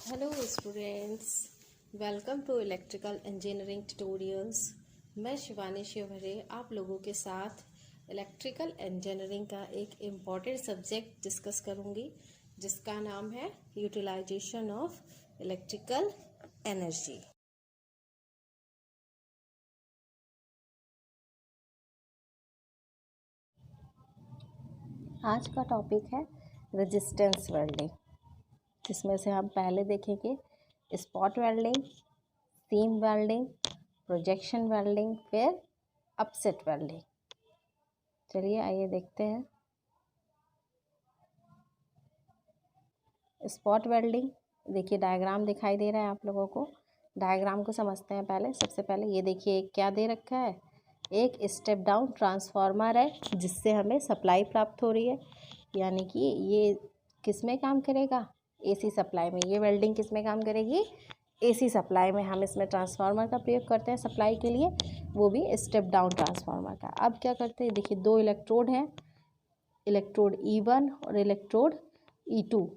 Hello students, welcome to electrical engineering tutorials. मैं शिवानी शिवहरे आप लोगों के साथ इलेक्ट्रिकल इंजीनियरिंग का एक इम्पॉर्टेंट सब्जेक्ट डिस्कस करूंगी, जिसका नाम है यूटिलाइजेशन ऑफ इलेक्ट्रिकल एनर्जी। आज का टॉपिक है रेजिस्टेंस वेल्डिंग, जिसमें से हम पहले देखेंगे spot welding, seam welding, projection welding, फिर अपसेट वेल्डिंग। चलिए आइए देखते हैं। स्पॉट वेल्डिंग, देखिए डायग्राम दिखाई दे रहा है आप लोगों को। डायग्राम को समझते हैं पहले। सबसे पहले ये देखिए क्या दे रखा है, एक स्टेप डाउन ट्रांसफार्मर है जिससे हमें सप्लाई प्राप्त हो रही है, यानी कि ये किस में काम करेगा, एसी सप्लाई में। ये वेल्डिंग किस में काम करेगी, एसी सप्लाई में। हम इसमें ट्रांसफार्मर का प्रयोग करते हैं सप्लाई के लिए, वो भी स्टेप डाउन ट्रांसफार्मर का। अब क्या करते हैं, देखिए दो इलेक्ट्रोड हैं, इलेक्ट्रोड E1 और इलेक्ट्रोड E2।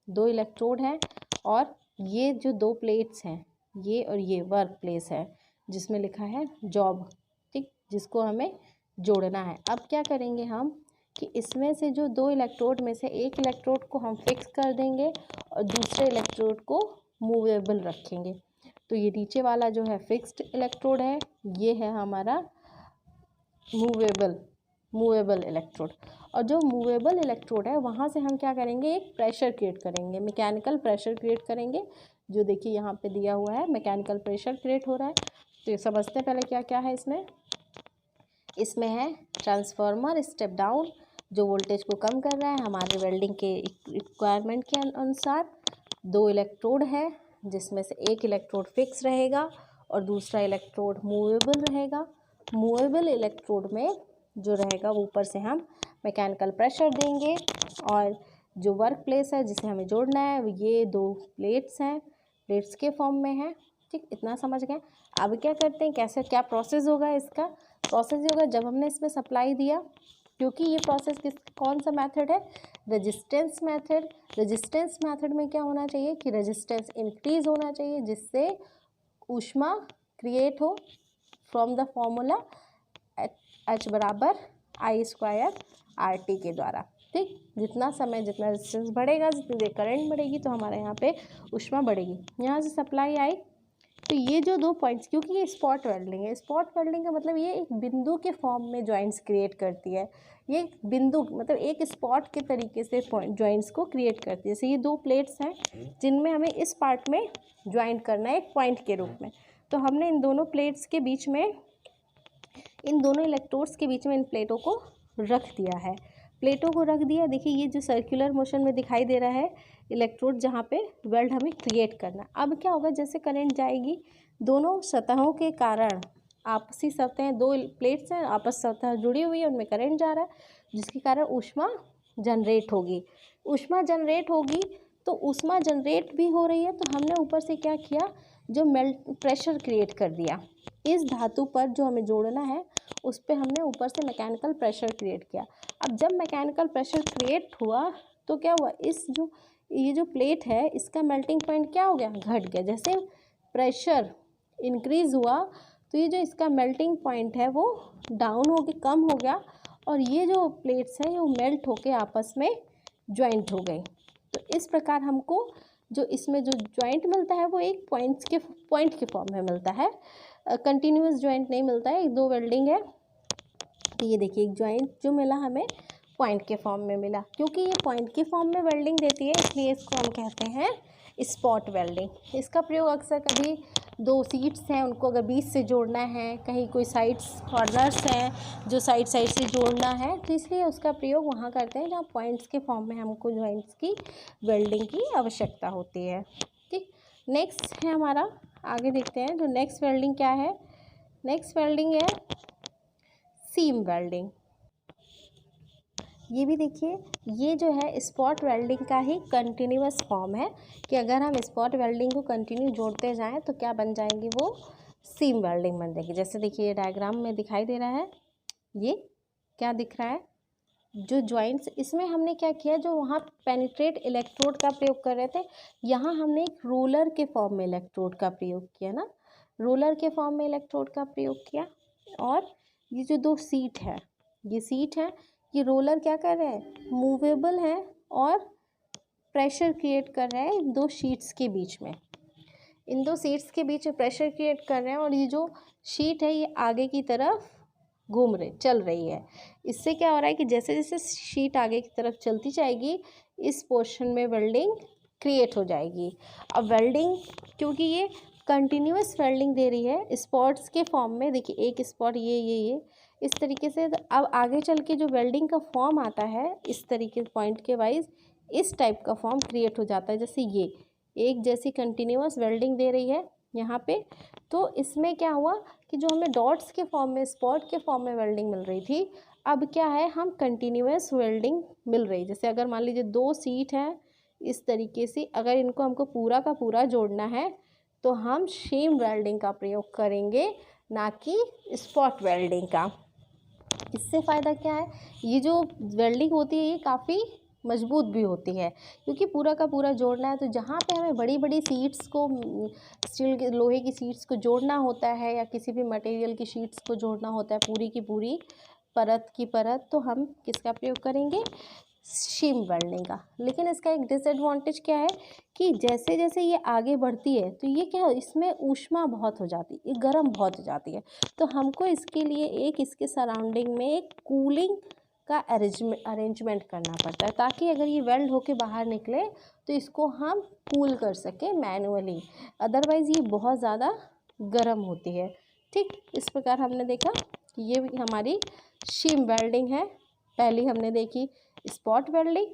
दो इलेक्ट्रोड हैं और ये जो दो प्लेट्स हैं, ये और ये वर्क प्लेस है जिसमें लिखा है जॉब, ठीक, जिसको हमें जोड़ना है। अब क्या करेंगे हम कि इसमें से जो दो इलेक्ट्रोड में से एक इलेक्ट्रोड को हम फिक्स कर देंगे और दूसरे इलेक्ट्रोड को मूवेबल रखेंगे। तो ये नीचे वाला जो है फिक्स्ड इलेक्ट्रोड है, ये है हमारा मूवेबल इलेक्ट्रोड। और जो मूवेबल इलेक्ट्रोड है वहाँ से हम क्या करेंगे, एक प्रेशर क्रिएट करेंगे, मैकेनिकल प्रेशर क्रिएट करेंगे। जो देखिए यहाँ पे दिया हुआ है मैकेनिकल प्रेशर क्रिएट हो रहा है। तो समझते हैं पहले क्या क्या है इसमें है ट्रांसफार्मर स्टेप डाउन, जो वोल्टेज को कम कर रहा है हमारे वेल्डिंग के रिक्वायरमेंट के अनुसार। दो इलेक्ट्रोड है जिसमें से एक इलेक्ट्रोड फिक्स रहेगा और दूसरा इलेक्ट्रोड मूवेबल रहेगा। मूवेबल इलेक्ट्रोड में जो रहेगा वो ऊपर से हम मैकेनिकल प्रेशर देंगे, और जो वर्क प्लेस है जिसे हमें जोड़ना है ये दो प्लेट्स हैं, प्लेट्स के फॉर्म में है, ठीक, इतना समझ गए। अब क्या करते हैं, कैसे क्या प्रोसेस होगा, इसका प्रोसेस होगा जब हमने इसमें सप्लाई दिया, क्योंकि ये प्रोसेस कौन सा मेथड है, रेजिस्टेंस मेथड। रेजिस्टेंस मेथड में क्या होना चाहिए कि रेजिस्टेंस इंक्रीज होना चाहिए, जिससे ऊष्मा क्रिएट हो फ्रॉम द फॉर्मूला H बराबर I² RT के द्वारा, ठीक। जितना समय, जितना रेजिस्टेंस बढ़ेगा, जितनी देर करंट बढ़ेगी, तो हमारे यहाँ पे ऊष्मा बढ़ेगी। यहाँ से सप्लाई आई, तो ये जो दो पॉइंट्स, क्योंकि ये स्पॉट वेल्डिंग है, स्पॉट वेल्डिंग का मतलब ये एक बिंदु के फॉर्म में जॉइंट्स क्रिएट करती है। ये बिंदु मतलब एक स्पॉट के तरीके से जॉइंट्स को क्रिएट करती है। जैसे ये दो प्लेट्स हैं जिनमें हमें इस पार्ट में ज्वाइंट करना है एक पॉइंट के रूप में। तो हमने इन दोनों प्लेट्स के बीच में, इन दोनों इलेक्ट्रोड्स के बीच में इन प्लेटों को रख दिया है। प्लेटों को रख दिया, देखिए ये जो सर्कुलर मोशन में दिखाई दे रहा है इलेक्ट्रोड, जहाँ पे वेल्ड हमें क्रिएट करना। अब क्या होगा, जैसे करंट जाएगी, दोनों सतहों के कारण, आपसी सतहें, दो प्लेट्स हैं, आपस सतह जुड़ी हुई है, उनमें करंट जा रहा है, जिसके कारण ऊष्मा जनरेट होगी। ऊष्मा जनरेट होगी, तो ऊष्मा जनरेट भी हो रही है, तो हमने ऊपर से क्या किया, जो प्रेशर क्रिएट कर दिया। इस धातु पर जो हमें जोड़ना है उस पर हमने ऊपर से मैकेनिकल प्रेशर क्रिएट किया। अब जब मैकेनिकल प्रेशर क्रिएट हुआ तो क्या हुआ, ये जो प्लेट है इसका मेल्टिंग पॉइंट क्या हो गया, घट गया। जैसे प्रेशर इंक्रीज हुआ तो ये जो इसका मेल्टिंग पॉइंट है वो डाउन हो गया, कम हो गया, और ये जो प्लेट्स हैं वो मेल्ट होके आपस में ज्वाइंट हो गई। तो इस प्रकार हमको जो इसमें जो ज्वाइंट मिलता है वो एक पॉइंट के फॉर्म में मिलता है, कंटिन्यूस ज्वाइंट नहीं मिलता है। एक दो वेल्डिंग है, तो ये देखिए एक ज्वाइंट जो मिला हमें पॉइंट के फॉर्म में मिला। क्योंकि ये पॉइंट के फॉर्म में वेल्डिंग देती है, इसलिए इसको हम कहते हैं स्पॉट वेल्डिंग। इसका प्रयोग अक्सर कभी दो सीट्स हैं उनको अगर बीच से जोड़ना है, कहीं कोई साइड्स कॉर्नर्स हैं जो साइड से जोड़ना है, तो इसलिए उसका प्रयोग वहाँ करते हैं जहाँ पॉइंट्स के फॉर्म में हमको ज्वाइंट्स की वेल्डिंग की आवश्यकता होती है, ठीक। नेक्स्ट है हमारा, आगे देखते हैं जो नेक्स्ट वेल्डिंग क्या है। नेक्स्ट वेल्डिंग है सीम वेल्डिंग। ये भी देखिए, ये जो है स्पॉट वेल्डिंग का ही कंटिन्यूअस फॉर्म है, कि अगर हम स्पॉट वेल्डिंग को कंटिन्यू जोड़ते जाएं तो क्या बन जाएंगी, वो सीम वेल्डिंग बन जाएगी। जैसे देखिए ये डायग्राम में दिखाई दे रहा है, ये क्या दिख रहा है, जो जॉइंट्स, इसमें हमने क्या किया, जो वहाँ पेनिट्रेट इलेक्ट्रोड का प्रयोग कर रहे थे, यहाँ हमने एक रोलर के फॉर्म में इलेक्ट्रोड का प्रयोग किया ना, रोलर के फॉर्म में इलेक्ट्रोड का प्रयोग किया। और ये जो दो सीट है, ये सीट है, ये रोलर क्या कर रहे हैं, मूवेबल है और प्रेशर क्रिएट कर रहा है इन दो शीट्स के बीच में, इन दो सीट्स के बीच में प्रेशर क्रिएट कर रहे हैं। और ये जो शीट है ये आगे की तरफ चल रही है। इससे क्या हो रहा है कि जैसे जैसे शीट आगे की तरफ चलती जाएगी, इस पोर्शन में वेल्डिंग क्रिएट हो जाएगी। अब वेल्डिंग, क्योंकि ये कंटिन्यूअस वेल्डिंग दे रही है स्पॉट्स के फॉर्म में, देखिए एक स्पॉट ये इस तरीके से। अब आगे चल के जो वेल्डिंग का फॉर्म आता है, इस तरीके पॉइंट के वाइज इस टाइप का फॉर्म क्रिएट हो जाता है। जैसे ये एक जैसी कंटिन्यूअस वेल्डिंग दे रही है यहाँ पे, तो इसमें क्या हुआ कि जो हमें डॉट्स के फॉर्म में, स्पॉट के फॉर्म में वेल्डिंग मिल रही थी, अब क्या है, हम कंटिन्यूअस वेल्डिंग मिल रही। जैसे अगर मान लीजिए दो सीट हैं इस तरीके से, अगर इनको हमको पूरा का पूरा जोड़ना है तो हम शीम वेल्डिंग का प्रयोग करेंगे, ना कि स्पॉट वेल्डिंग का। इससे फ़ायदा क्या है, ये जो वेल्डिंग होती है ये काफ़ी मजबूत भी होती है, क्योंकि पूरा का पूरा जोड़ना है। तो जहाँ पे हमें बड़ी बड़ी सीट्स को, स्टील के, लोहे की सीट्स को जोड़ना होता है, या किसी भी मटेरियल की शीट्स को जोड़ना होता है पूरी की पूरी परत की परत, तो हम किसका प्रयोग करेंगे, शीम वेल्डिंग का। लेकिन इसका एक डिसएडवांटेज क्या है कि जैसे जैसे ये आगे बढ़ती है तो ये क्या, इसमें ऊष्मा बहुत हो जाती है, ये गर्म बहुत हो जाती है। तो हमको इसके लिए एक, इसके सराउंडिंग में एक कूलिंग का अरेंजमेंट करना पड़ता है, ताकि अगर ये वेल्ड होके बाहर निकले तो इसको हम कूल कर सकें मैनुअली, अदरवाइज़ ये बहुत ज़्यादा गर्म होती है। ठीक, इस प्रकार हमने देखा कि ये हमारी शीम वेल्डिंग है। पहली हमने देखी स्पॉट वेल्डिंग,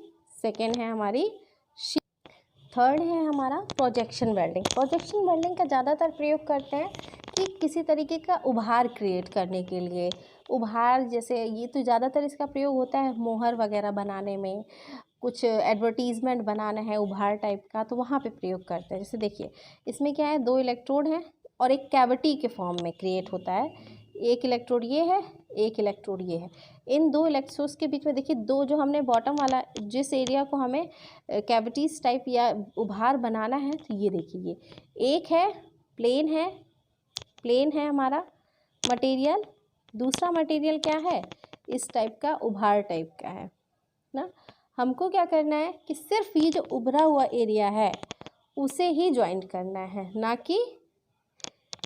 सेकेंड है हमारी थर्ड है हमारा प्रोजेक्शन वेल्डिंग। प्रोजेक्शन वेल्डिंग का ज़्यादातर प्रयोग करते हैं कि किसी तरीके का उभार क्रिएट करने के लिए। उभार जैसे ये तो ज़्यादातर इसका प्रयोग होता है मोहर वगैरह बनाने में, कुछ एडवर्टीज़मेंट बनाना है उभार टाइप का, तो वहाँ पे प्रयोग करते हैं। जैसे देखिए इसमें क्या है, दो इलेक्ट्रोड हैं और एक कैविटी के फॉर्म में क्रिएट होता है। एक इलेक्ट्रोड ये है, एक इलेक्ट्रोड ये है। इन दो इलेक्ट्रोड्स के बीच में देखिए दो, जो हमने बॉटम वाला जिस एरिया को हमें कैविटीज़ टाइप या उभार बनाना है, तो ये देखिए ये एक है, प्लेन है हमारा मटेरियल, दूसरा मटेरियल क्या है, इस टाइप का उभार टाइप का है ना। हमको क्या करना है कि सिर्फ ये जो उभरा हुआ एरिया है उसे ही ज्वाइंट करना है, ना कि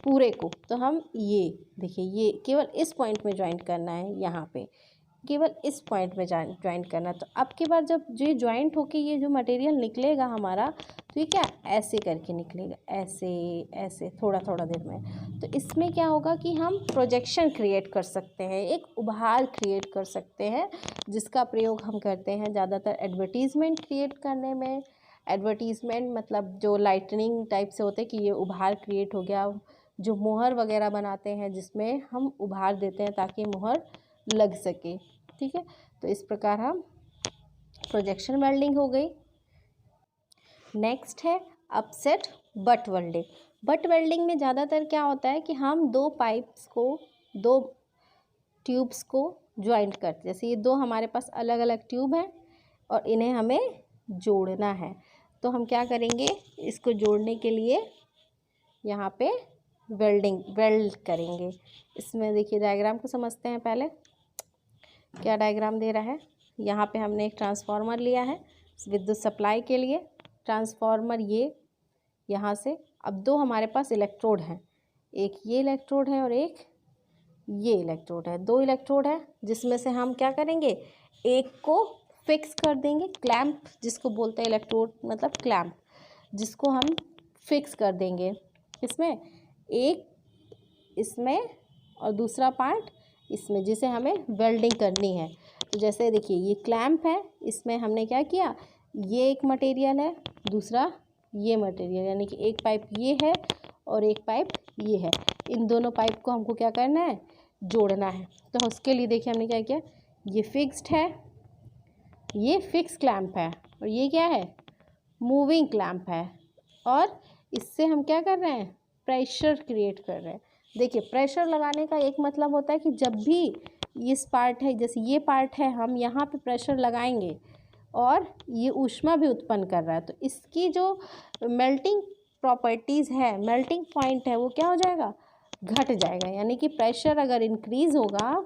पूरे को। तो हम ये देखिए, ये केवल इस पॉइंट में ज्वाइंट करना है, यहाँ पे केवल इस पॉइंट में ज्वाइंट करना। तो अब की बार जब ये ज्वाइंट होके ये जो मटेरियल निकलेगा हमारा, तो ये क्या ऐसे करके निकलेगा, ऐसे ऐसे थोड़ा थोड़ा देर में। तो इसमें क्या होगा कि हम प्रोजेक्शन क्रिएट कर सकते हैं, एक उभार क्रिएट कर सकते हैं, जिसका प्रयोग हम करते हैं ज़्यादातर एडवर्टीज़मेंट क्रिएट करने में। एडवर्टीज़मेंट मतलब जो लाइटनिंग टाइप से होते हैं कि ये उभार क्रिएट हो गया, जो मोहर वगैरह बनाते हैं जिसमें हम उभार देते हैं ताकि मोहर लग सके। ठीक है, तो इस प्रकार हम प्रोजेक्शन वेल्डिंग हो गई। नेक्स्ट है upset butt welding. Butt welding में ज़्यादातर क्या होता है कि हम दो पाइप्स को, दो ट्यूब्स को ज्वाइंट करते हैं। जैसे ये दो हमारे पास अलग अलग ट्यूब हैं और इन्हें हमें जोड़ना है, तो हम क्या करेंगे, इसको जोड़ने के लिए यहाँ पे वेल्ड करेंगे। इसमें देखिए डायग्राम को समझते हैं पहले, क्या डायग्राम दे रहा है। यहाँ पे हमने एक ट्रांसफार्मर लिया है विद्युत सप्लाई के लिए, ट्रांसफार्मर ये यहाँ से। अब दो हमारे पास इलेक्ट्रोड हैं, एक ये इलेक्ट्रोड है और एक ये इलेक्ट्रोड है, दो इलेक्ट्रोड है, जिसमें से हम क्या करेंगे, एक को फिक्स कर देंगे, क्लैंप जिसको बोलते हैं, इलेक्ट्रोड मतलब क्लैंप, जिसको हम फिक्स कर देंगे इसमें, एक इसमें और दूसरा पार्ट इसमें, जिसे हमें वेल्डिंग करनी है। तो जैसे देखिए ये क्लैंप है, इसमें हमने क्या किया, ये एक मटेरियल है, दूसरा ये मटेरियल, यानी कि एक पाइप ये है और एक पाइप ये है। इन दोनों पाइप को हमको क्या करना है, जोड़ना है। तो उसके लिए देखिए हमने क्या किया, ये फिक्स्ड है, ये फिक्स क्लैंप है, और ये क्या है, मूविंग क्लैंप है। और इससे हम क्या कर रहे हैं, प्रेशर क्रिएट कर रहे हैं। देखिए प्रेशर लगाने का एक मतलब होता है कि जब भी इस पार्ट है, जैसे ये पार्ट है, हम यहाँ पे प्रेशर लगाएंगे और ये ऊष्मा भी उत्पन्न कर रहा है, तो इसकी जो मेल्टिंग प्रॉपर्टीज़ है, मेल्टिंग पॉइंट है, वो क्या हो जाएगा, घट जाएगा। यानी कि प्रेशर अगर इंक्रीज़ होगा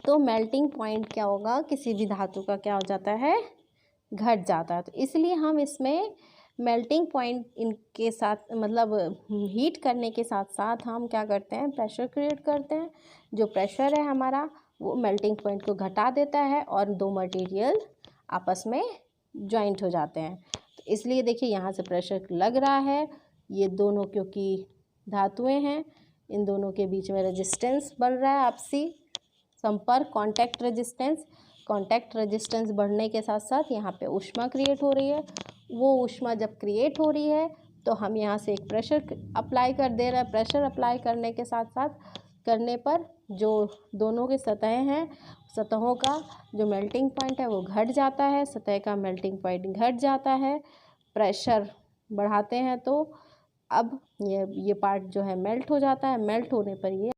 तो मेल्टिंग पॉइंट क्या होगा, किसी भी धातु का क्या हो जाता है, घट जाता है। तो इसलिए हम इसमें मेल्टिंग पॉइंट इनके साथ मतलब हीट करने के साथ साथ हम क्या करते हैं, प्रेशर क्रिएट करते हैं। जो प्रेशर है हमारा वो मेल्टिंग पॉइंट को घटा देता है और दो मटेरियल आपस में जॉइंट हो जाते हैं। तो इसलिए देखिए यहाँ से प्रेशर लग रहा है, ये दोनों क्योंकि धातुएं हैं, इन दोनों के बीच में रेजिस्टेंस बन रहा है, आपसी संपर्क, कॉन्टैक्ट रेजिस्टेंस बढ़ने के साथ साथ यहाँ पे ऊष्मा क्रिएट हो रही है। वो ऊष्मा जब क्रिएट हो रही है तो हम यहाँ से एक प्रेशर अप्लाई कर दे रहे हैं। प्रेशर अप्लाई करने के साथ साथ करने पर जो दोनों की सतहें हैं, सतहों का जो मेल्टिंग पॉइंट है वो घट जाता है, सतह का मेल्टिंग पॉइंट घट जाता है। प्रेशर बढ़ाते हैं तो अब ये पार्ट जो है मेल्ट हो जाता है। मेल्ट होने पर ये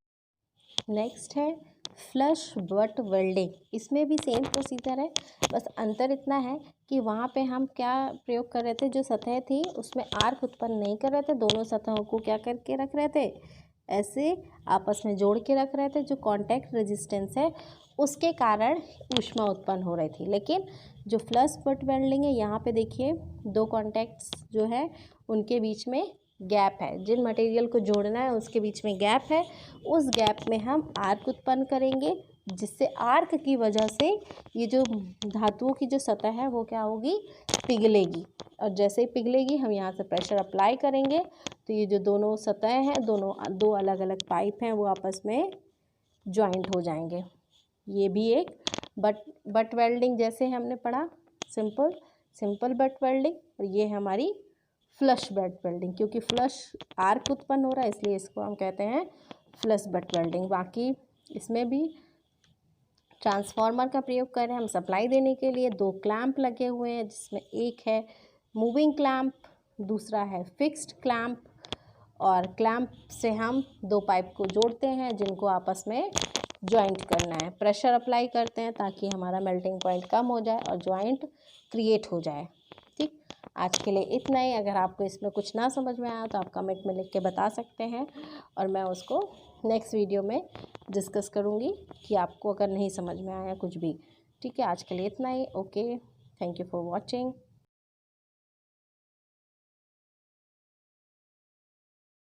नेक्स्ट है फ्लश बट वेल्डिंग। इसमें भी सेम प्रोसीजर है, बस अंतर इतना है कि वहाँ पे हम क्या प्रयोग कर रहे थे, जो सतह थी उसमें आर्क उत्पन्न नहीं कर रहे थे, दोनों सतहों को क्या करके रख रहे थे, ऐसे आपस में जोड़ के रख रहे थे। जो कॉन्टैक्ट रेजिस्टेंस है उसके कारण ऊष्मा उत्पन्न हो रही थी। लेकिन जो फ्लश बट वेल्डिंग है, यहाँ पे देखिए दो कॉन्टैक्ट्स जो है उनके बीच में गैप है, जिन मटेरियल को जोड़ना है उसके बीच में गैप है, उस गैप में हम आर्क उत्पन्न करेंगे, जिससे आर्क की वजह से ये जो धातुओं की जो सतह है वो क्या होगी, पिघलेगी। और जैसे ही पिघलेगी हम यहाँ से प्रेशर अप्लाई करेंगे तो ये जो दोनों सतहें हैं, दो अलग अलग पाइप हैं, वो आपस में जॉइंट हो जाएंगे। ये भी एक बट वेल्डिंग जैसे हमने पढ़ा, सिंपल बट वेल्डिंग, और ये हमारी फ्लश बट वेल्डिंग। क्योंकि फ्लश आर्क उत्पन्न हो रहा है इसलिए इसको हम कहते हैं फ्लश बट वेल्डिंग। बाकी इसमें भी ट्रांसफार्मर का प्रयोग कर रहे हैं हम सप्लाई देने के लिए। दो क्लैंप लगे हुए हैं, जिसमें एक है मूविंग क्लैंप, दूसरा है फिक्स्ड क्लैंप। और क्लैंप से हम दो पाइप को जोड़ते हैं जिनको आपस में जॉइंट करना है। प्रेशर अप्लाई करते हैं ताकि हमारा मेल्टिंग पॉइंट कम हो जाए और जॉइंट क्रिएट हो जाए। ठीक, आज के लिए इतना ही। अगर आपको इसमें कुछ ना समझ में आया तो आप कमेंट में लिख के बता सकते हैं और मैं उसको नेक्स्ट वीडियो में डिस्कस करूँगी कि आपको अगर नहीं समझ में आया कुछ भी। ठीक है, आज के लिए इतना ही। Okay, thank you for watching.